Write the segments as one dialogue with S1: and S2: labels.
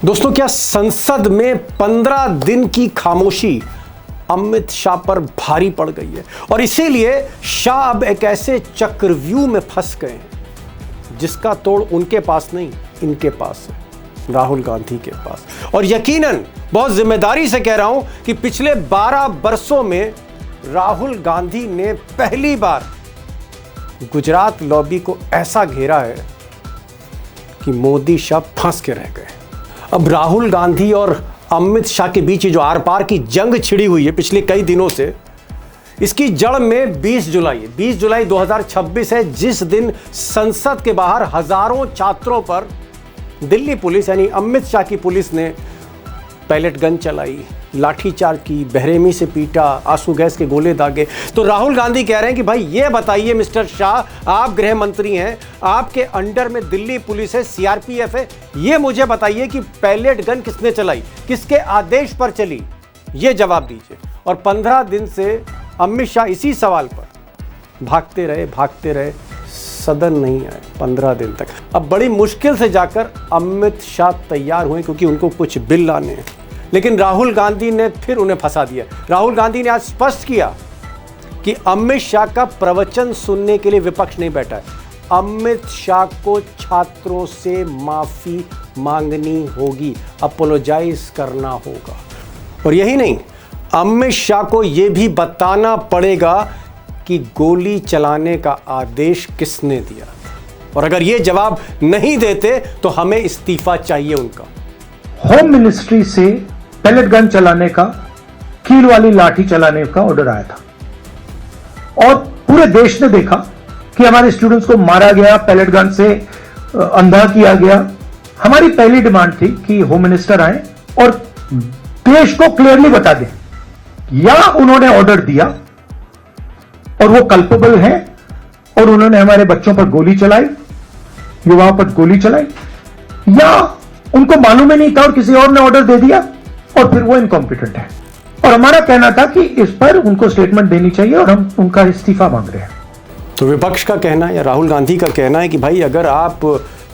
S1: दोस्तों, क्या संसद में 15 दिन की खामोशी अमित शाह पर भारी पड़ गई है और इसीलिए शाह अब एक ऐसे चक्रव्यूह में फंस गए हैं जिसका तोड़ उनके पास नहीं, इनके पास है, राहुल गांधी के पास। और यकीनन बहुत जिम्मेदारी से कह रहा हूं कि पिछले 12 वर्षों में राहुल गांधी ने पहली बार गुजरात लॉबी को ऐसा घेरा है कि मोदी शाह फंस के रह गए। अब राहुल गांधी और अमित शाह के बीच जो आर पार की जंग छिड़ी हुई है पिछले कई दिनों से, इसकी जड़ में 20 जुलाई 2026 है, जिस दिन संसद के बाहर हजारों छात्रों पर दिल्ली पुलिस यानी अमित शाह की पुलिस ने पैलेट गन चलाई, लाठीचार्ज की, बेरहमी से पीटा, आंसू गैस के गोले दागे। तो राहुल गांधी कह रहे हैं कि भाई ये बताइए मिस्टर शाह, आप गृह मंत्री हैं, आपके अंडर में दिल्ली पुलिस है, सीआरपीएफ है, ये मुझे बताइए कि पैलेट गन किसने चलाई, किसके आदेश पर चली, ये जवाब दीजिए। और 15 दिन से अमित शाह इसी सवाल पर भागते रहे, सदन नहीं आए 15 दिन तक। अब बड़ी मुश्किल से जाकर अमित शाह तैयार हुए क्योंकि उनको कुछ बिल लाने हैं, लेकिन राहुल गांधी ने फिर उन्हें फंसा दिया। राहुल गांधी ने आज स्पष्ट किया कि अमित शाह का प्रवचन सुनने के लिए विपक्ष नहीं बैठा है। अमित शाह को छात्रों से माफी मांगनी होगी, अपोलोजाइज करना होगा। और यही नहीं, अमित शाह को यह भी बताना पड़ेगा कि गोली चलाने का आदेश किसने दिया था, और अगर ये जवाब नहीं देते तो हमें इस्तीफा चाहिए उनका।
S2: होम मिनिस्ट्री से पैलेट गन चलाने का, कील वाली लाठी चलाने का ऑर्डर आया था और पूरे देश ने देखा कि हमारे स्टूडेंट्स को मारा गया, पैलेट गन से अंधा किया गया। हमारी पहली डिमांड थी कि होम मिनिस्टर आए और देश को क्लियरली बता दें या उन्होंने ऑर्डर दिया और वो कल्पेबल हैं और उन्होंने हमारे बच्चों पर गोली चलाई, युवाओं पर गोली चलाई, या उनको मालूम ही नहीं था और किसी और ने ऑर्डर दे दिया और फिर वो इनकॉम्पिटेंट है। और हमारा कहना था कि इस पर उनको स्टेटमेंट देनी चाहिए और हम उनका इस्तीफा मांग रहे हैं।
S1: तो विपक्ष का कहना है या राहुल गांधी का कहना है कि भाई अगर आप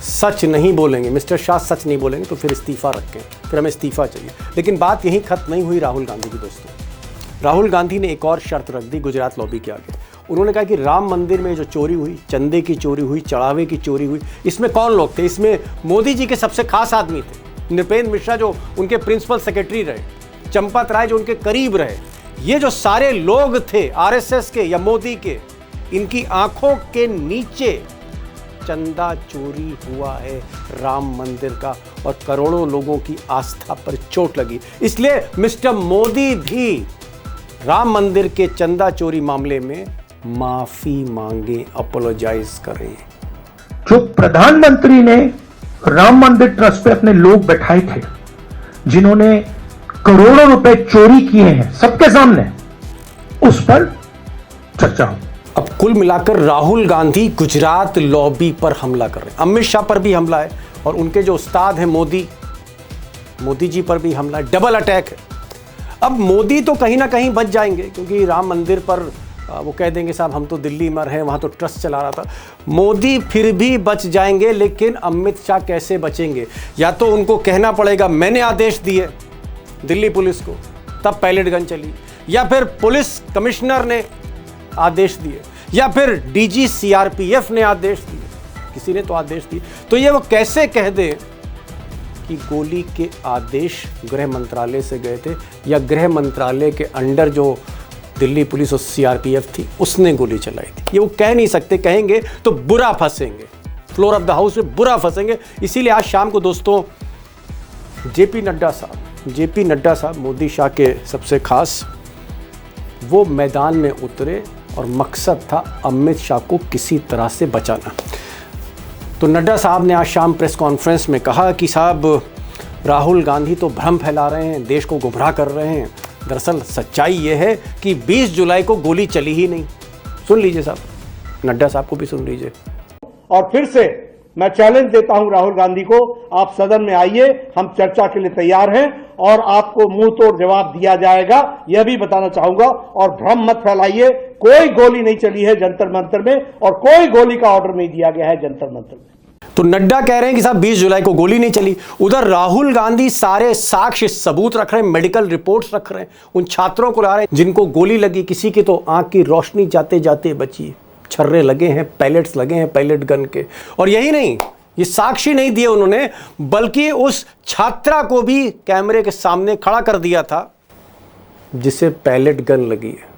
S1: सच नहीं बोलेंगे, मिस्टर शाह सच नहीं बोलेंगे तो फिर इस्तीफा रखें, फिर हमें इस्तीफा चाहिए। लेकिन बात यहीं खत्म नहीं हुई राहुल गांधी की। दोस्तों, राहुल गांधी ने एक और शर्त रख दी गुजरात लॉबी के आगे। उन्होंने कहा कि राम मंदिर में जो चोरी हुई, चंदे की चोरी हुई, चढ़ावे की चोरी हुई, इसमें कौन लोग थे? इसमें मोदी जी के सबसे खास आदमी थे, नृपेंद्र मिश्रा जो उनके प्रिंसिपल सेक्रेटरी रहे, चंपत राय जो उनके करीब रहे, ये जो सारे लोग थे आरएसएस के या मोदी के, इनकी आंखों के नीचे चंदा चोरी हुआ है राम मंदिर का और करोड़ों लोगों की आस्था पर चोट लगी। इसलिए मिस्टर मोदी भी राम मंदिर के चंदा चोरी मामले में माफी मांगे, अपोलोजाइज करें।
S2: जो प्रधानमंत्री ने राम मंदिर ट्रस्ट पे अपने लोग बैठाए थे, जिन्होंने करोड़ों रुपए चोरी किए हैं सबके सामने, उस पर चर्चा हो।
S1: अब कुल मिलाकर राहुल गांधी गुजरात लॉबी पर हमला कर रहे हैं, अमित शाह पर भी हमला है और उनके जो उस्ताद हैं मोदी जी पर भी हमला है, डबल अटैक है। अब मोदी तो कहीं ना कहीं बच जाएंगे क्योंकि राम मंदिर पर वो कह देंगे साहब हम तो दिल्ली में रहे, वहाँ तो ट्रस्ट चला रहा था। मोदी फिर भी बच जाएंगे, लेकिन अमित शाह कैसे बचेंगे? या तो उनको कहना पड़ेगा मैंने आदेश दिए दिल्ली पुलिस को, तब पैलेट गन चली, या फिर पुलिस कमिश्नर ने आदेश दिए, या फिर डीजी सीआरपीएफ ने आदेश दिए, किसी ने तो आदेश दिए। तो ये वो कैसे कह दे कि गोली के आदेश गृह मंत्रालय से गए थे या गृह मंत्रालय के अंडर जो दिल्ली पुलिस और सीआरपीएफ थी उसने गोली चलाई थी? ये वो कह नहीं सकते, कहेंगे तो बुरा फंसेंगे, फ्लोर ऑफ द हाउस में बुरा फंसेंगे। इसीलिए आज शाम को दोस्तों जेपी नड्डा साहब मोदी शाह के सबसे खास, वो मैदान में उतरे और मकसद था अमित शाह को किसी तरह से बचाना। तो नड्डा साहब ने आज शाम प्रेस कॉन्फ्रेंस में कहा कि साहब राहुल गांधी तो भ्रम फैला रहे हैं, देश को गुमराह कर रहे हैं। दरअसल सच्चाई ये है कि 20 जुलाई को गोली चली ही नहीं। सुन लीजिए साहब, नड्डा साहब को भी सुन लीजिए।
S3: और फिर से मैं चैलेंज देता हूं राहुल गांधी को, आप सदन में आइए, हम चर्चा के लिए तैयार हैं और आपको मुंह तोड़ जवाब दिया जाएगा, यह भी बताना चाहूंगा। और भ्रम मत फैलाइए, कोई गोली नहीं चली है जंतर मंतर में और कोई गोली का ऑर्डर नहीं दिया गया है जंतर मंतर में।
S1: तो नड्डा कह रहे हैं कि साहब 20 जुलाई को गोली नहीं चली। उधर राहुल गांधी सारे साक्ष्य सबूत रख रहे हैं, मेडिकल रिपोर्ट्स रख रहे हैं, उन छात्रों को ला रहे हैं जिनको गोली लगी। किसी की तो आंख की रोशनी जाते जाते बची, छर्रे लगे हैं, पैलेट्स लगे हैं पैलेट गन के। और यही नहीं, ये साक्षी नहीं दिए उन्होंने, बल्कि उस छात्रा को भी कैमरे के सामने खड़ा कर दिया था जिसे पैलेट गन लगी है।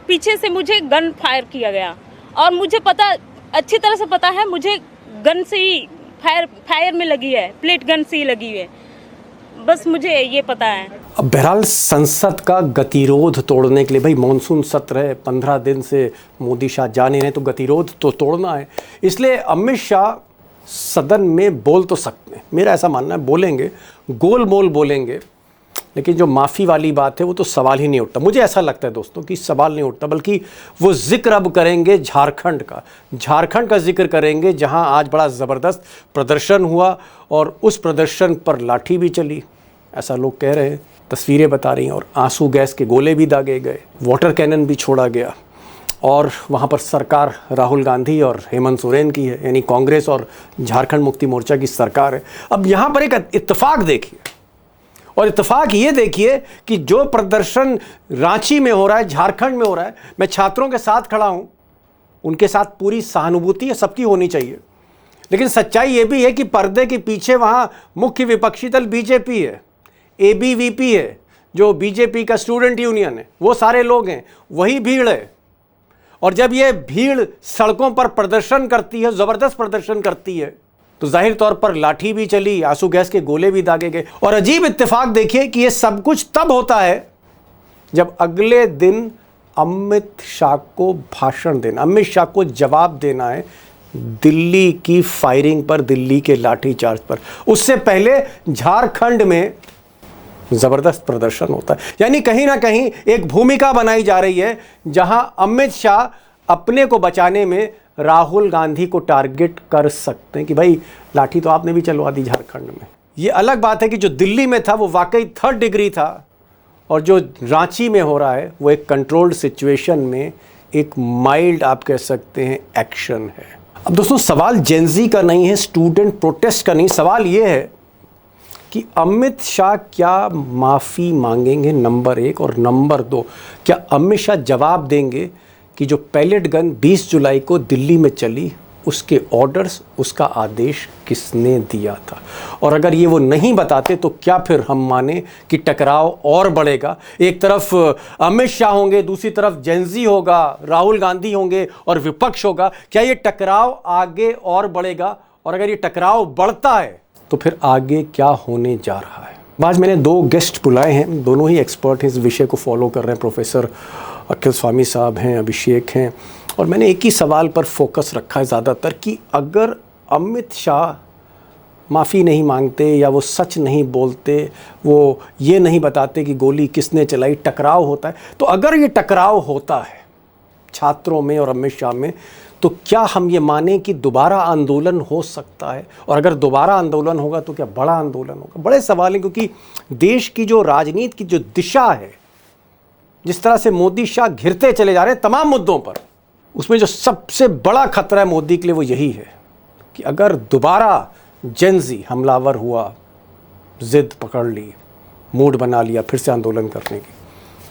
S4: पीछे से मुझे गन फायर किया गया और मुझे पता, अच्छी तरह से पता है, मुझे गन से ही फायर में लगी है, प्लेट गन से ही लगी है, बस मुझे ये पता है।
S1: अब बहरहाल संसद का गतिरोध तोड़ने के लिए, भाई मॉनसून सत्र है, 15 दिन से मोदी शाह जा नहीं रहे, तो गतिरोध तो तोड़ना है। इसलिए अमित शाह सदन में बोल तो सकते हैं, मेरा ऐसा मानना है, बोलेंगे, गोल मोल बोलेंगे, लेकिन जो माफ़ी वाली बात है वो तो सवाल ही नहीं उठता। मुझे ऐसा लगता है दोस्तों कि सवाल नहीं उठता, बल्कि वो जिक्र अब करेंगे झारखंड का जिक्र करेंगे, जहां आज बड़ा ज़बरदस्त प्रदर्शन हुआ और उस प्रदर्शन पर लाठी भी चली, ऐसा लोग कह रहे हैं, तस्वीरें बता रही हैं, और आंसू गैस के गोले भी दागे गए, वाटर कैनन भी छोड़ा गया, और वहाँ पर सरकार राहुल गांधी और हेमंत सोरेन की है, यानी कांग्रेस और झारखंड मुक्ति मोर्चा की सरकार है। अब यहाँ पर एक इत्तेफाक देखिए, और इत्तेफाक ये देखिए कि जो प्रदर्शन रांची में हो रहा है, झारखंड में हो रहा है, मैं छात्रों के साथ खड़ा हूँ, उनके साथ पूरी सहानुभूति है, सबकी होनी चाहिए, लेकिन सच्चाई ये भी है कि पर्दे के पीछे वहाँ मुख्य विपक्षी दल बीजेपी है, ABVP है, जो बीजेपी का स्टूडेंट यूनियन है, वो सारे लोग हैं, वही भीड़ है। और जब ये भीड़ सड़कों पर प्रदर्शन करती है, ज़बरदस्त प्रदर्शन करती है, तो जाहिर तौर पर लाठी भी चली, आंसू गैस के गोले भी दागे गए। और अजीब इत्तेफाक देखिए कि ये सब कुछ तब होता है जब अगले दिन अमित शाह को भाषण देना, अमित शाह को जवाब देना है दिल्ली की फायरिंग पर, दिल्ली के लाठीचार्ज पर। उससे पहले झारखंड में ज़बरदस्त प्रदर्शन होता है। यानी कहीं ना कहीं एक भूमिका बनाई जा रही है जहां अमित शाह अपने को बचाने में राहुल गांधी को टारगेट कर सकते हैं कि भाई लाठी तो आपने भी चलवा दी झारखंड में। ये अलग बात है कि जो दिल्ली में था वो वाकई 3rd डिग्री था, और जो रांची में हो रहा है वो एक कंट्रोल्ड सिचुएशन में एक माइल्ड, आप कह सकते हैं, एक्शन है। अब दोस्तों सवाल जेनजी का नहीं है, स्टूडेंट प्रोटेस्ट का नहीं, सवाल ये है कि अमित शाह क्या माफ़ी मांगेंगे, नंबर 1, और नंबर 2, क्या अमित शाह जवाब देंगे कि जो पैलेट गन 20 जुलाई को दिल्ली में चली, उसके ऑर्डर्स, उसका आदेश किसने दिया था। और अगर ये वो नहीं बताते तो क्या फिर हम माने कि टकराव और बढ़ेगा। एक तरफ अमित शाह होंगे, दूसरी तरफ जेनजी होगा, राहुल गांधी होंगे और विपक्ष होगा। क्या ये टकराव आगे और बढ़ेगा, और अगर ये टकराव बढ़ता है तो फिर आगे क्या होने जा रहा है। आज मैंने 2 गेस्ट बुलाए हैं, दोनों ही एक्सपर्ट हैं, इस विषय को फॉलो कर रहे हैं। प्रोफेसर अखिल स्वामी साहब हैं, अभिषेक हैं, और मैंने एक ही सवाल पर फोकस रखा है ज़्यादातर कि अगर अमित शाह माफ़ी नहीं मांगते या वो सच नहीं बोलते, वो ये नहीं बताते कि गोली किसने चलाई, टकराव होता है, तो अगर ये टकराव होता है छात्रों में और अमित शाह में, तो क्या हम ये माने कि दोबारा आंदोलन हो सकता है। और अगर दोबारा आंदोलन होगा तो क्या बड़ा आंदोलन होगा। बड़े सवाल हैं, क्योंकि देश की जो राजनीति की जो दिशा है, जिस तरह से मोदी शाह घिरते चले जा रहे हैं तमाम मुद्दों पर, उसमें जो सबसे बड़ा खतरा है मोदी के लिए वो यही है कि अगर दोबारा जेनजी हमलावर हुआ, जिद पकड़ ली, मूड बना लिया फिर से आंदोलन करने की,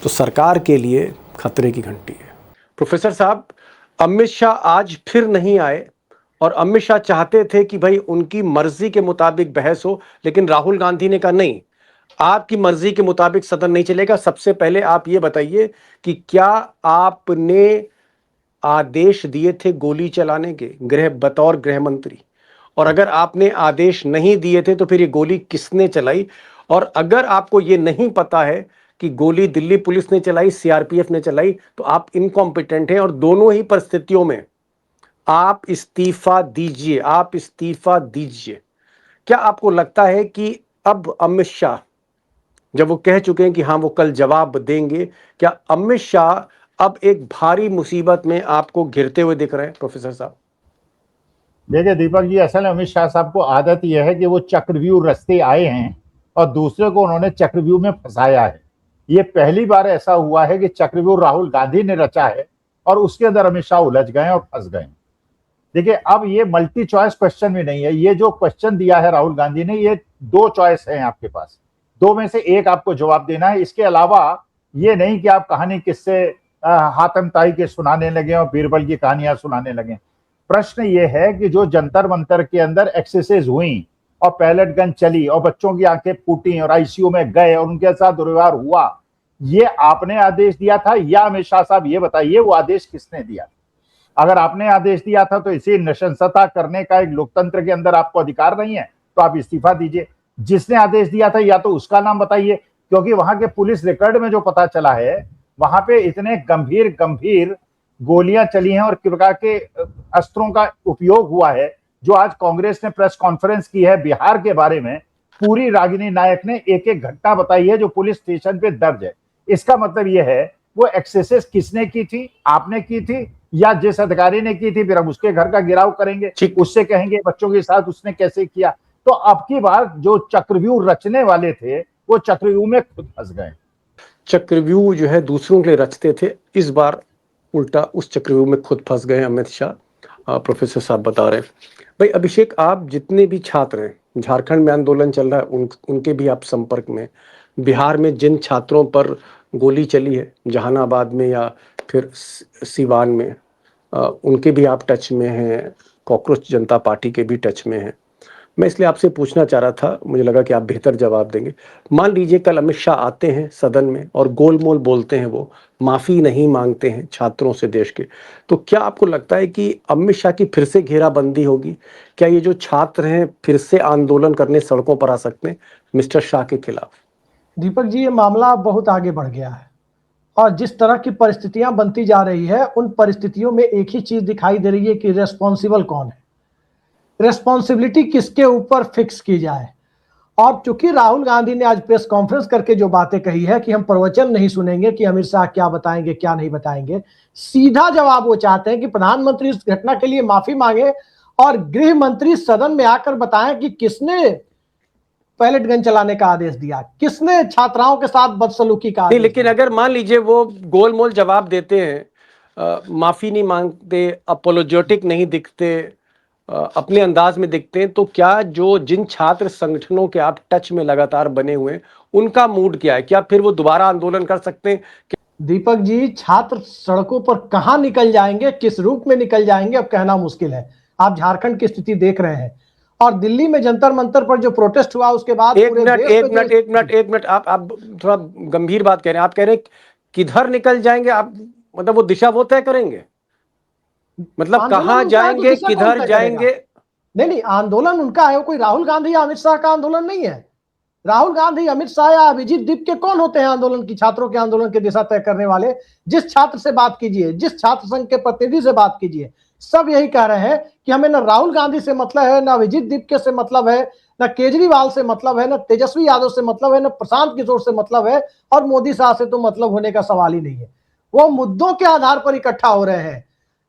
S1: तो सरकार के लिए खतरे की घंटी है। प्रोफेसर साहब, अमित शाह आज फिर नहीं आए, और अमित शाह चाहते थे कि भाई उनकी मर्जी के मुताबिक बहस हो, लेकिन राहुल गांधी ने कहा नहीं, आपकी मर्जी के मुताबिक सदन नहीं चलेगा। सबसे पहले आप ये बताइए कि क्या आपने आदेश दिए थे गोली चलाने के, बतौर गृह मंत्री, और अगर आपने आदेश नहीं दिए थे तो फिर ये गोली किसने चलाई। और अगर आपको ये नहीं पता है कि गोली दिल्ली पुलिस ने चलाई, CRPF ने चलाई, तो आप इनकॉम्पिटेंट हैं, और दोनों ही परिस्थितियों में आप इस्तीफा दीजिए, आप इस्तीफा दीजिए। क्या आपको लगता है कि अब अमित शाह, जब वो कह चुके हैं कि हाँ वो कल जवाब देंगे, क्या अमित शाह अब एक भारी मुसीबत में आपको घिरते हुए दिख रहे हैं। प्रोफेसर साहब
S5: देखिए दीपक जी, असल में अमित शाह साहब को आदत यह है कि वो चक्रव्यूह रचते आए हैं और दूसरे को उन्होंने चक्रव्यूह में फंसाया है। ये पहली बार ऐसा हुआ है कि चक्रव्यूह राहुल गांधी ने रचा है और उसके अंदर अमित शाह उलझ गए और फंस गए। देखिए, अब ये मल्टी चॉइस क्वेश्चन भी नहीं है। ये जो क्वेश्चन दिया है राहुल गांधी ने, ये 2 चॉइस है आपके पास, 2 में से एक आपको जवाब देना है। इसके अलावा ये नहीं कि आप कहानी किससे हातम ताई के सुनाने लगे और बीरबल की कहानियां सुनाने लगे। प्रश्न ये है कि जो जंतर मंतर के अंदर एक्सेसेस हुई और पैलेट गन चली और बच्चों की आंखें फूटी और आईसीयू में गए और उनके साथ दुर्व्यवहार हुआ, ये आपने आदेश दिया था या अमित शाह साहब? ये बताइए, वो आदेश किसने दिया? अगर आपने आदेश दिया था तो इसी नृशंसता करने का एक लोकतंत्र के अंदर आपको अधिकार नहीं है, तो आप इस्तीफा दीजिए। जिसने आदेश दिया था या तो उसका नाम बताइए, क्योंकि वहां के पुलिस रिकॉर्ड में जो पता चला है, वहां पे इतने गंभीर गंभीर गोलियां चली हैं और किस प्रकार के अस्त्रों का उपयोग हुआ है। जो आज कांग्रेस ने प्रेस कॉन्फ्रेंस की है बिहार के बारे में, पूरी रागिनी नायक ने एक एक घटना बताई है जो पुलिस स्टेशन पे दर्ज है। इसका मतलब यह है वो एक्सेसेस किसने की थी? आपने की थी या जिस अधिकारी ने की थी? फिर हम उसके घर का गिराव करेंगे, उससे कहेंगे बच्चों के साथ उसने कैसे किया। तो अब की बार जो चक्रव्यूह रचने वाले थे वो चक्रव्यूह में खुद फंस गए।
S1: चक्रव्यूह जो है दूसरों के लिए रचते थे, इस बार उल्टा उस चक्रव्यूह में खुद फंस गए अमित शाह। प्रोफेसर साहब बता रहे हैं। भाई अभिषेक, आप जितने भी छात्र हैं, झारखंड में आंदोलन चल रहा है, उनके भी आप संपर्क में, बिहार में जिन छात्रों पर गोली चली है जहानाबाद में या फिर सिवान में, उनके भी आप टच में हैं, कॉकरोच जनता पार्टी के भी टच में हैं। मैं इसलिए आपसे पूछना चाह रहा था, मुझे लगा कि आप बेहतर जवाब देंगे। मान लीजिए कल अमित शाह आते हैं सदन में और गोलमोल बोलते हैं, वो माफ़ी नहीं मांगते हैं छात्रों से देश के, तो क्या आपको लगता है कि अमित शाह की फिर से घेराबंदी होगी? क्या ये जो छात्र हैं फिर से आंदोलन करने सड़कों पर आ सकते हैं मिस्टर शाह के खिलाफ?
S6: दीपक जी, ये मामला बहुत आगे बढ़ गया है और जिस तरह की परिस्थितियां बनती जा रही है, उन परिस्थितियों में एक ही चीज दिखाई दे रही है कि रेस्पॉन्सिबल कौन है, रेस्पॉन्सिबिलिटी किसके ऊपर फिक्स की जाए। और चूंकि राहुल गांधी ने आज प्रेस कॉन्फ्रेंस करके जो बातें कही है कि हम प्रवचन नहीं सुनेंगे कि अमित शाह क्या बताएंगे क्या नहीं बताएंगे, सीधा जवाब वो चाहते हैं कि प्रधानमंत्री इस घटना के लिए माफी मांगे और गृह मंत्री सदन में आकर बताएं कि किसने पैलेट गन चलाने का आदेश दिया, किसने छात्राओं के साथ बदसलूकी का आदेश
S1: लेकिन अगर मान लीजिए वो गोलमोल जवाब देते हैं, माफी नहीं मांगते, अपोलोजेटिक नहीं दिखते, अपने अंदाज में दिखते हैं, तो क्या जो जिन छात्र संगठनों के आप टच में लगातार बने हुए हैं, उनका मूड क्या है? क्या फिर वो दोबारा आंदोलन कर सकते हैं?
S6: दीपक जी, छात्र सड़कों पर कहां निकल जाएंगे, किस रूप में निकल जाएंगे, अब कहना मुश्किल है। आप झारखंड की स्थिति देख रहे हैं और दिल्ली में जंतर मंतर पर जो प्रोटेस्ट हुआ उसके बाद
S1: एक मिनट, आप थोड़ा गंभीर बात कह रहे हैं। आप कह रहे हैं किधर निकल जाएंगे आप, मतलब वो दिशा वो तय करेंगे, मतलब कहां जाएंगे, किधर जाएंगे?
S6: नहीं, आंदोलन उनका है, कोई राहुल गांधी या अमित शाह का आंदोलन नहीं है। राहुल गांधी, अमित शाह या अभिजीत दीप कौन होते हैं आंदोलन की, छात्रों के आंदोलन की दिशा तय करने वाले? जिस छात्र से बात कीजिए, जिस छात्र संघ के प्रतिनिधि से बात कीजिए, सब यही कह रहे हैं कि हमें न राहुल गांधी से मतलब है, न अभिजीत दीप से मतलब है, न केजरीवाल से मतलब है, न तेजस्वी यादव से मतलब है, न प्रशांत किशोर से मतलब है, और मोदी शाह से तो मतलब होने का सवाल ही नहीं है। वो मुद्दों के आधार पर इकट्ठा हो रहे हैं।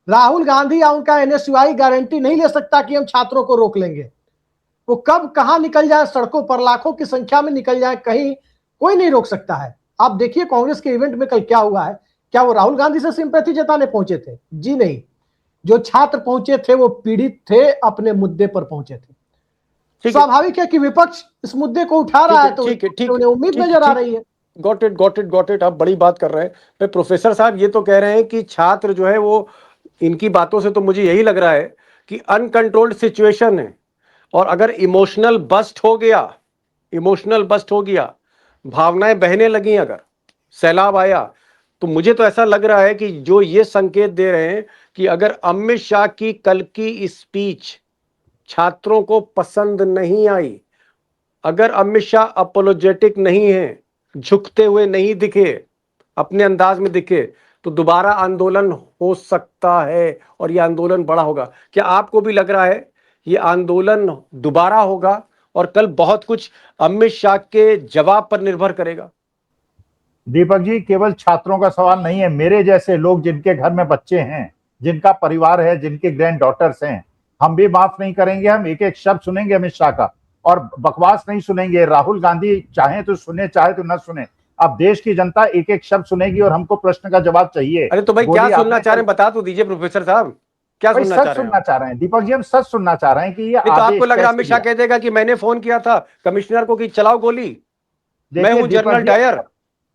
S6: राहुल गांधी या उनका एनएसयूआई गारंटी नहीं ले सकता कि हम छात्रों को रोक लेंगे। वो कब कहां निकल जाए, सड़कों पर लाखों की संख्या में निकल जाए, कहीं कोई नहीं रोक सकता है। आप देखिए कांग्रेस के इवेंट में कल क्या हुआ है। क्या वो राहुल गांधी से सिंपैथी जताने पहुंचे थे? जी नहीं। जो छात्र पहुंचे थे वो पीड़ित थे, अपने मुद्दे पर पहुंचे थे। स्वाभाविक है कि विपक्ष इस मुद्दे को उठा रहा है, तो उन्हें उम्मीद नजर आ रही है।
S1: Got it. आप बड़ी बात कर रहे हैं। प्रोफेसर साहब ये तो कह रहे हैं कि छात्र जो है वो, इनकी बातों से तो मुझे यही लग रहा है कि अनकंट्रोल्ड सिचुएशन है, और अगर इमोशनल बस्ट हो गया, भावनाएं बहने लगी, अगर सैलाब आया, तो मुझे तो ऐसा लग रहा है कि जो ये संकेत दे रहे हैं कि अगर अमित शाह की कल की स्पीच छात्रों को पसंद नहीं आई, अगर अमित शाह अपोलोजेटिक नहीं है, झुकते हुए नहीं दिखे, अपने अंदाज में दिखे, तो दोबारा आंदोलन हो सकता है और यह आंदोलन बड़ा होगा। क्या आपको भी लग रहा है ये आंदोलन दोबारा होगा और कल बहुत कुछ अमित शाह के जवाब पर निर्भर करेगा?
S5: दीपक जी, केवल छात्रों का सवाल नहीं है, मेरे जैसे लोग जिनके घर में बच्चे हैं, जिनका परिवार है, जिनके ग्रैंड डॉटर्स हैं, हम भी माफ नहीं करेंगे। हम एक एक शब्द सुनेंगे अमित शाह का, और बकवास नहीं सुनेंगे। राहुल गांधी चाहे तो सुने, चाहे तो न सुने, अब देश की जनता एक एक शब्द सुनेगी और हमको प्रश्न का जवाब चाहिए।
S1: अरे तो भाई क्या सुनना चाह रहे हैं, बता तो दीजिए प्रोफेसर साहब, क्या
S5: भाई
S1: सुनना
S5: सच
S1: चाह रहे हैं
S5: सुनना चाह रहे हैं दीपक जी, हम सच सुनना चाह रहे हैं कि ये
S1: नहीं तो
S5: आदेश
S1: आपको लग रहा है
S5: कैसे
S1: अमित शाह
S5: दिया?
S1: कह देगा कि मैंने फोन किया था कमिश्नर को कि चलाओ गोली, मैं
S5: देखिए
S1: हूं जनरल डायर।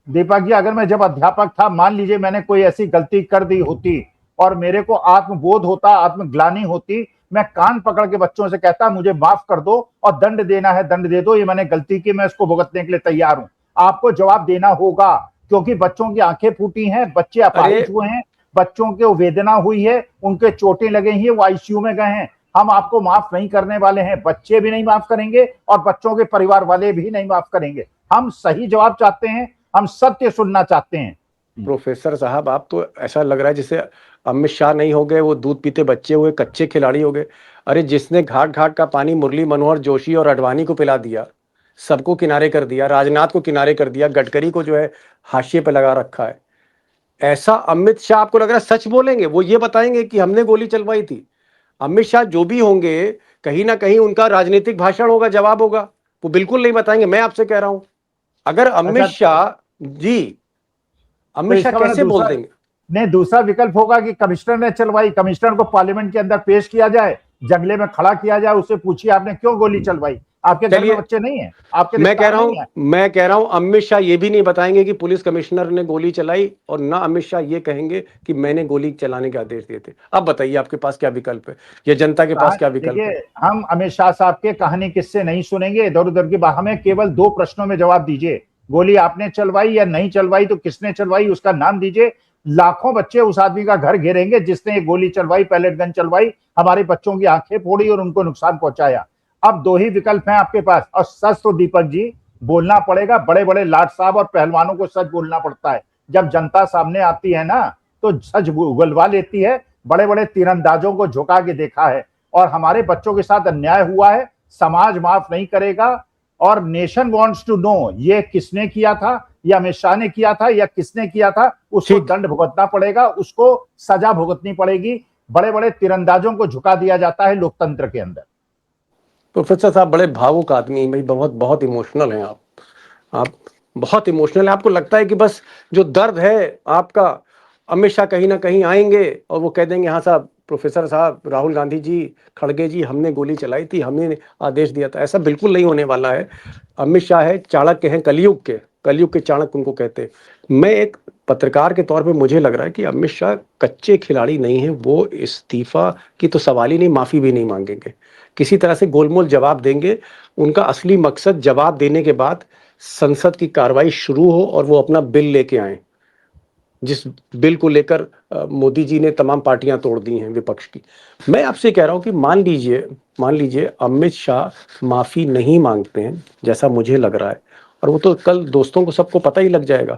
S5: दीपक जी, अगर मैं जब अध्यापक था, मान लीजिए मैंने कोई ऐसी गलती कर दी होती और मेरे को आत्मबोध होता, आत्मग्लानि होती, मैं कान पकड़ के बच्चों से कहता मुझे माफ कर दो और दंड देना है दंड दे दो, ये मैंने गलती की, मैं इसको भुगतने के लिए तैयार हूं। आपको जवाब देना होगा क्योंकि बच्चों की आंखें फूटी हैं, बच्चे अपाहिज हुए हैं, बच्चों को वेदना हुई है, उनके चोटें लगे हैं, वो आईसीयू में गए हैं। हम आपको माफ नहीं करने वाले हैं, बच्चे भी नहीं माफ करेंगे और बच्चों के परिवार वाले भी नहीं माफ करेंगे। हम सही जवाब चाहते हैं, हम सत्य सुनना चाहते हैं।
S1: प्रोफेसर साहब आप तो ऐसा लग रहा है जैसे अमित शाह नहीं हो गए, वो दूध पीते बच्चे हुए, कच्चे खिलाड़ी हो गए। अरे जिसने घाट घाट का पानी मुरली मनोहर जोशी और अडवाणी को पिला दिया, सबको किनारे कर दिया, राजनाथ को किनारे कर दिया, गडकरी को जो है हाशिए पे लगा रखा है, ऐसा अमित शाह आपको लग रहा है सच बोलेंगे? वो ये बताएंगे कि हमने गोली चलवाई थी? अमित शाह जो भी होंगे, कहीं ना कहीं उनका राजनीतिक भाषण होगा, जवाब होगा, वो बिल्कुल नहीं बताएंगे। मैं आपसे कह रहा हूं, अगर अमित
S5: अच्छा,
S1: शाह जी,
S5: तो
S1: अमित शाह
S5: इसका मतलब
S1: कैसे बोल देंगे?
S5: नहीं, दूसरा विकल्प होगा कि कमिश्नर ने चलवाई, कमिश्नर को पार्लियामेंट के अंदर पेश किया जाए, जंगले में खड़ा किया जाए, उससे पूछिए आपने क्यों गोली चलवाई? आपके घर में
S1: चलिए,
S5: बच्चे नहीं है, आपके
S1: मैं कह
S5: रिश्तेदार
S1: रहा
S5: नहीं है?
S1: हूं मैं कह रहा हूं अमित शाह ये भी नहीं बताएंगे कि पुलिस कमिश्नर ने गोली चलाई, और ना अमित शाह ये कहेंगे कि मैंने गोली चलाने के आदेश दिए थे। अब बताइए आपके पास क्या विकल्प है, या जनता के पास क्या विकल्प
S5: देखिए,
S1: है?
S5: हम अमित शाह साहब के कहानी किस्से नहीं सुनेंगे, इधर उधर की बात। हमें केवल 2 प्रश्नों में जवाब दीजिए, गोली आपने चलवाई या नहीं चलवाई, तो किसने चलवाई उसका नाम दीजिए। लाखों बच्चे उस आदमी का घर घेरेंगे जिसने ये गोली चलवाई, पैलेट गन चलवाई, हमारे बच्चों की आंखें फोड़ी और उनको नुकसान पहुंचाया। अब 2 ही विकल्प हैं आपके पास, और सच तो दीपक जी बोलना पड़ेगा। बड़े बड़े लाट साहब और पहलवानों को सच बोलना पड़ता है। जब जनता सामने आती है ना, तो सच उगलवा लेती है। बड़े बड़े तीरंदाजों को झुका के देखा है, और हमारे बच्चों के साथ अन्याय हुआ है, समाज माफ नहीं करेगा। और नेशन वांट्स टू नो ये किसने किया था, या अमित शाह ने किया था, या किसने किया था, उसको दंड भुगतना पड़ेगा, उसको सजा भुगतनी पड़ेगी। बड़े बड़े तीरंदाजों को झुका दिया जाता है लोकतंत्र के अंदर।
S1: प्रोफेसर साहब बड़े भावुक आदमी हैं भाई, बहुत बहुत इमोशनल हैं आप बहुत इमोशनल है। आपको लगता है कि बस जो दर्द है आपका, अमित शाह कहीं ना कहीं आएंगे और वो कह देंगे हाँ साहब, प्रोफेसर साहब, राहुल गांधी जी, खड़गे जी, हमने गोली चलाई थी, हमने आदेश दिया था? ऐसा बिल्कुल नहीं होने वाला है। अमित शाह है, चाणक्य हैं, कलयुग के चाणक्य उनको कहते हैं। मैं एक पत्रकार के तौर पे मुझे लग रहा है कि अमित शाह कच्चे खिलाड़ी नहीं है। वो इस्तीफा की तो सवाल ही नहीं, माफी भी नहीं मांगेंगे, किसी तरह से गोलमोल जवाब देंगे। उनका असली मकसद जवाब देने के बाद संसद की कार्रवाई शुरू हो और वो अपना बिल लेके आए, जिस बिल को लेकर मोदी जी ने तमाम पार्टियां तोड़ दी हैं विपक्ष की। मैं आपसे कह रहा हूं कि मान लीजिए अमित शाह माफी नहीं मांगते हैं, जैसा मुझे लग रहा है, और वो तो कल दोस्तों को सबको पता ही लग जाएगा।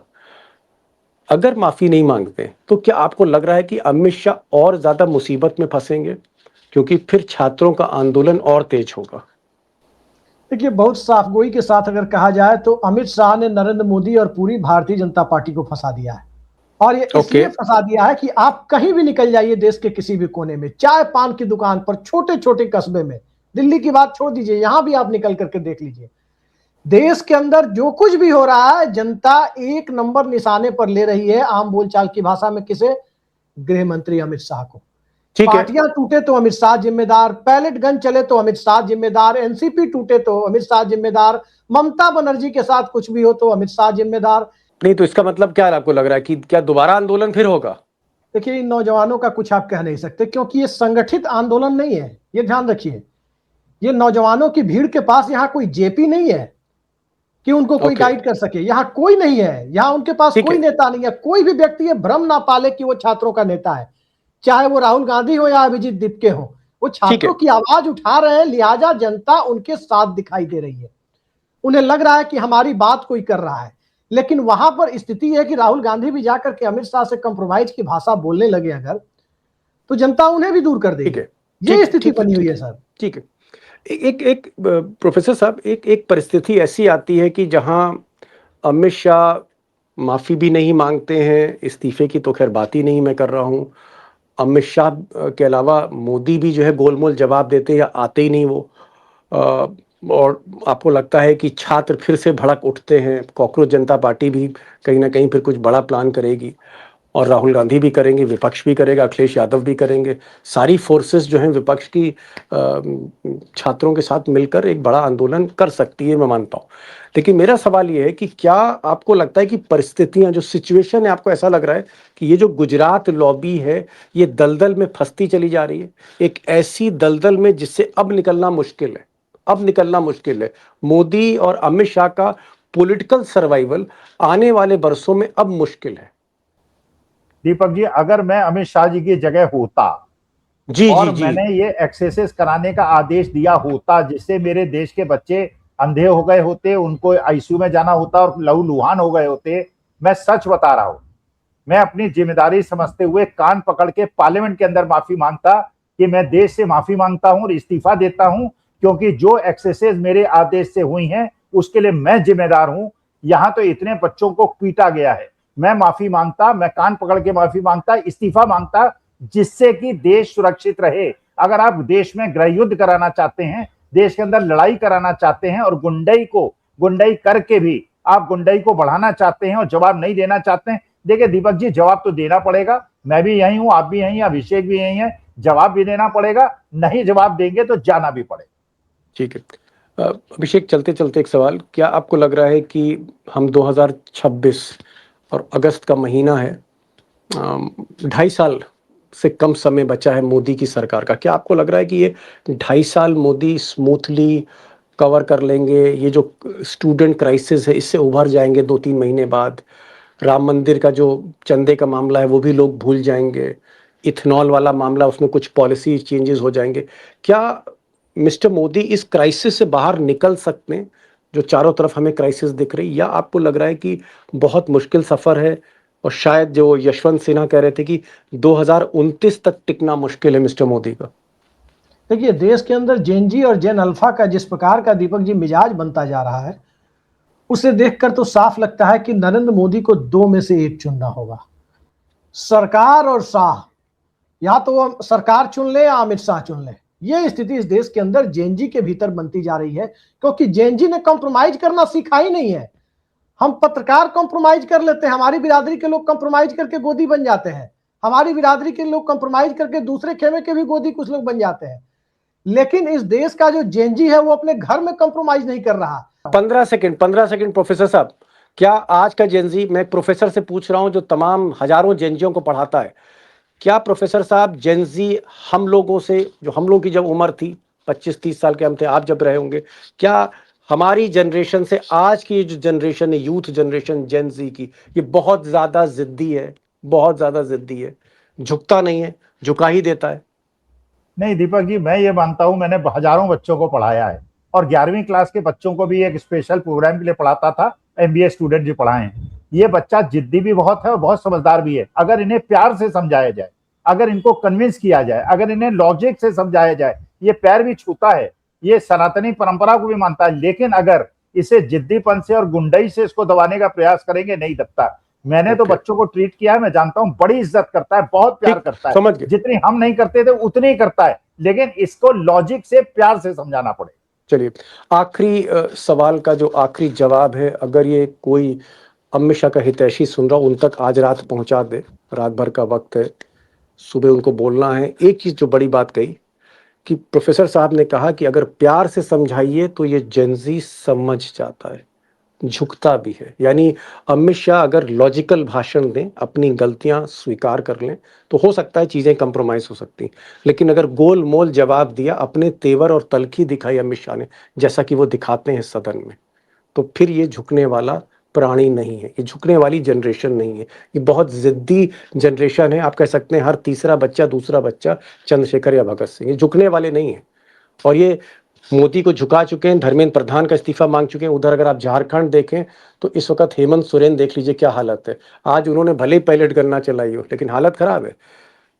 S1: अगर माफी नहीं मांगते तो क्या आपको लग रहा है कि अमित शाह और ज्यादा मुसीबत में फंसेंगे, क्योंकि फिर छात्रों का आंदोलन और तेज होगा?
S6: देखिए, बहुत साफगोई के साथ अगर कहा जाए तो अमित शाह ने नरेंद्र मोदी और पूरी भारतीय जनता पार्टी को फंसा दिया है। और ये इसलिए फंसा दिया है कि आप कहीं भी निकल जाइए देश के किसी भी कोने में, चाय पान की दुकान पर, छोटे छोटे कस्बे में, दिल्ली की बात छोड़ दीजिए, यहां भी आप निकल करके देख लीजिए, देश के अंदर जो कुछ भी हो रहा है, जनता एक नंबर निशाने पर ले रही है। आम बोलचाल की भाषा में किसे? गृह मंत्री अमित शाह को। पार्टियां टूटे तो अमित शाह जिम्मेदार, पैलेट गन चले तो अमित शाह जिम्मेदार, एनसीपी टूटे तो अमित शाह जिम्मेदार, ममता बनर्जी के साथ कुछ भी हो तो अमित शाह जिम्मेदार।
S1: नहीं तो इसका मतलब क्या आपको लग रहा है कि क्या दोबारा आंदोलन फिर होगा?
S6: देखिए, इन नौजवानों का कुछ आप कह नहीं सकते, क्योंकि ये संगठित आंदोलन नहीं है, ये ध्यान रखिए। ये नौजवानों की भीड़ के पास यहाँ कोई जेपी नहीं है कि उनको कोई गाइड कर सके, यहाँ कोई नहीं है, यहाँ उनके पास कोई नेता नहीं है। कोई भी व्यक्ति ये भ्रम ना पाले कि वो छात्रों का नेता है, चाहे वो राहुल गांधी हो या अभिजीत दीपके हो, वो छात्रों की आवाज उठा रहे हैं, लिहाजा जनता उनके साथ दिखाई दे रही है। उन्हें लग रहा है कि हमारी बात कोई कर रहा है, लेकिन वहां पर स्थिति है कि राहुल गांधी भी जाकर के अमित शाह से कंप्रोमाइज की भाषा बोलने लगे अगर, तो जनता उन्हें भी दूर कर देगी। ये स्थिति बनी हुई है सर।
S1: ठीक है। एक प्रोफेसर साहब, एक परिस्थिति ऐसी आती है कि जहां अमित शाह माफी भी नहीं मांगते हैं, इस्तीफे की तो खैर बात ही नहीं मैं कर रहा हूं, अमित शाह के अलावा मोदी भी जो है गोलमोल जवाब देते या आते ही नहीं वो, और आपको लगता है कि छात्र फिर से भड़क उठते हैं, कॉकरोच जनता पार्टी भी कहीं ना कहीं फिर कुछ बड़ा प्लान करेगी, और राहुल गांधी भी करेंगे, विपक्ष भी करेगा, अखिलेश यादव भी करेंगे। सारी फोर्सेस जो हैं विपक्ष की छात्रों के साथ मिलकर एक बड़ा आंदोलन कर सकती है, मैं मानता हूँ। लेकिन मेरा सवाल ये है कि क्या आपको लगता है कि परिस्थितियां, जो सिचुएशन है, आपको ऐसा लग रहा है कि ये जो गुजरात लॉबी है ये दलदल में फंसती चली जा रही है, एक ऐसी दलदल में जिससे अब निकलना मुश्किल है, अब निकलना मुश्किल है। मोदी और अमित शाह का पॉलिटिकल सर्वाइवल आने वाले वर्षों में अब मुश्किल है।
S5: दीपक जी, अगर मैं अमित शाह जी की जगह होता
S1: जी
S5: और
S1: जी जी
S5: मैंने ये एक्सरसाइज कराने का आदेश दिया होता जिससे मेरे देश के बच्चे अंधे हो गए होते, उनको आईसीयू में जाना होता और लहूलुहान हो गए होते, मैं सच बता रहा हूं, मैं अपनी जिम्मेदारी समझते हुए कान पकड़ के पार्लियामेंट के अंदर माफी मांगता कि मैं देश से माफी मांगता हूं और इस्तीफा देता हूं, क्योंकि जो एक्सेसेस मेरे आदेश से हुई हैं उसके लिए मैं जिम्मेदार हूं। यहां तो इतने बच्चों को पीटा गया है, मैं माफी मांगता, मैं कान पकड़ के माफी मांगता, इस्तीफा मांगता, जिससे कि देश सुरक्षित रहे। अगर आप देश में गृह युद्ध कराना चाहते हैं, देश के अंदर लड़ाई कराना चाहते हैं और गुंडई करके भी आप गुंडई को बढ़ाना चाहते हैं और जवाब नहीं देना चाहते हैं, देखिए दीपक जी, जवाब तो देना पड़ेगा। मैं भी यही हूं, आप भी यही, अभिषेक भी यही है, जवाब भी देना पड़ेगा। नहीं जवाब देंगे तो जाना भी पड़ेगा। ठीक है।
S1: अभिषेक, चलते चलते एक सवाल, क्या आपको लग रहा है कि हम 2026 और अगस्त का महीना है, 2.5 साल से कम समय बचा है मोदी की सरकार का, क्या आपको लग रहा है कि ये 2.5 साल मोदी स्मूथली कवर कर लेंगे? ये जो स्टूडेंट क्राइसिस है इससे उभर जाएंगे 2-3 महीने बाद? राम मंदिर का जो चंदे का मामला है वो भी लोग भूल जाएंगे? इथेनॉल वाला मामला, उसमें कुछ पॉलिसी चेंजेस हो जाएंगे? क्या मिस्टर मोदी इस क्राइसिस से बाहर निकल सकते हैं जो चारों तरफ हमें क्राइसिस दिख रही, या आपको लग रहा है कि बहुत मुश्किल सफर है और शायद जो यशवंत सिन्हा कह रहे थे कि 2029 तक टिकना मुश्किल है मिस्टर मोदी का?
S6: देखिए, देश के अंदर जेन जी और जेन अल्फा का जिस प्रकार का दीपक जी मिजाज बनता जा रहा है, उसे देखकर तो साफ लगता है कि नरेंद्र मोदी को 2 में से 1 चुनना होगा, सरकार और शाह। या तो वो सरकार चुन ले या अमित शाह चुन ले। ये स्थिति इस देश के अंदर जेन जी के भीतर बनती जा रही है, क्योंकि जेन जी ने कॉम्प्रोमाइज करना सीखा ही नहीं है। हम पत्रकार कॉम्प्रोमाइज कर लेते हैं, हमारी बिरादरी के लोग कॉम्प्रोमाइज करके गोदी बन जाते हैं, हमारी बिरादरी के लोग कॉम्प्रोमाइज करके दूसरे खेमे के भी गोदी कुछ लोग बन जाते हैं। लेकिन इस देश का जो जेन जी है वो अपने घर में कॉम्प्रोमाइज नहीं कर रहा।
S1: 15 सेकंड प्रोफेसर साहब, क्या आज का जेनजी, मैं प्रोफेसर से पूछ रहा हूं जो तमाम हजारों जेनजियों को पढ़ाता है, क्या प्रोफेसर साहब जेनजी हम लोगों से, जो हम लोगों की जब उम्र थी 25-30 साल के हम थे, आप जब रहे होंगे, क्या हमारी जनरेशन से आज की जो जनरेशन है, यूथ जनरेशन जेनजी की, ये बहुत ज्यादा जिद्दी है, बहुत ज्यादा जिद्दी है, झुकता नहीं है, झुका ही देता है?
S5: नहीं दीपक जी, मैं ये मानता हूं, मैंने हजारों बच्चों को पढ़ाया है और 11वीं क्लास के बच्चों को भी एक स्पेशल प्रोग्राम के लिए पढ़ाता था, एमबीए स्टूडेंट भी पढ़ाए हैं। ये बच्चा जिद्दी भी बहुत है और बहुत समझदार भी है। अगर इन्हें प्यार से समझाया जाए, अगर इनको कन्विंस किया जाए, अगर इन्हें लॉजिक से समझाया जाए, ये पैर भी छूता है, ये सनातनी परंपरा को भी मानता है, लेकिन अगर इसे जिद्दीपन से और गुंडई से इसको दबाने का प्रयास करेंगे, नहीं दबता। मैंने तो बच्चों को ट्रीट किया है, मैं जानता हूं, बड़ी इज्जत करता है, बहुत प्यार करता है, जितनी हम नहीं करते थे उतनी ही करता है, लेकिन इसको लॉजिक से प्यार से समझाना पड़ेगा।
S1: चलिए, आखिरी सवाल का जो आखिरी जवाब है, अगर ये कोई अमित शाह का हितैषी सुन रहा हो, उन तक आज रात पहुंचा दे, रात भर का वक्त है, सुबह उनको बोलना है। एक चीज जो बड़ी बात कही कि प्रोफेसर साहब ने कहा कि अगर प्यार से समझाइए तो ये जेनजी समझ जाता है, झुकता भी है। यानी अमित शाह अगर लॉजिकल भाषण दें, अपनी गलतियां स्वीकार कर लें, तो हो सकता है चीजें कंप्रोमाइज हो सकती, लेकिन अगर गोल मोल जवाब दिया, अपने तेवर और तलखी दिखाई अमित शाह ने, जैसा कि वो दिखाते हैं सदन में, तो फिर ये झुकने वाला प्राणी नहीं है, ये झुकने वाली जनरेशन नहीं है, ये बहुत जिद्दी जनरेशन है। आप कह सकते हैं हर तीसरा बच्चा, दूसरा बच्चा चंद्रशेखर या भगत सिंह, ये झुकने वाले नहीं है। और ये मोदी को झुका चुके हैं, धर्मेंद्र प्रधान का इस्तीफा मांग चुके हैं। उधर अगर आप झारखंड देखें तो इस वक्त हेमंत सोरेन देख लीजिए क्या हालत है। आज उन्होंने भले ही पायलट गन्ना चलाई हो, लेकिन हालत खराब है।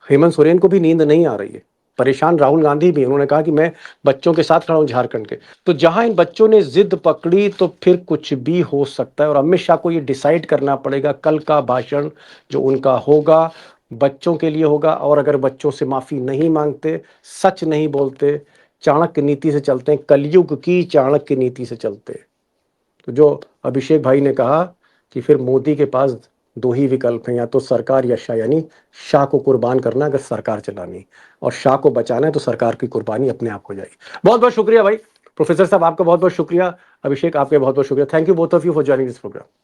S1: हेमंत सोरेन को भी नींद नहीं आ रही है, परेशान राहुल गांधी भी, उन्होंने कहा कि मैं बच्चों के साथ खड़ा हूं झारखंड के। तो जहां इन बच्चों ने जिद पकड़ी तो फिर कुछ भी हो सकता है, और अमित शाह को ये डिसाइड करना पड़ेगा कल का भाषण जो उनका होगा बच्चों के लिए होगा। और अगर बच्चों से माफी नहीं मांगते, सच नहीं बोलते, चाणक्य नीति से चलते हैं, कलयुग की चाणक्य नीति से चलते, तो जो अभिषेक भाई ने कहा कि फिर मोदी के पास दो ही विकल्प हैं, या तो सरकार या शाह, यानी शाह को कुर्बान करना अगर सरकार चलानी, और शाह को बचाना है तो सरकार की कुर्बानी अपने आप हो जाएगी। बहुत बहुत शुक्रिया भाई प्रोफेसर साहब, आपका बहुत बहुत शुक्रिया। अभिषेक, आपका बहुत बहुत शुक्रिया। Thank you both of you for joining this programme.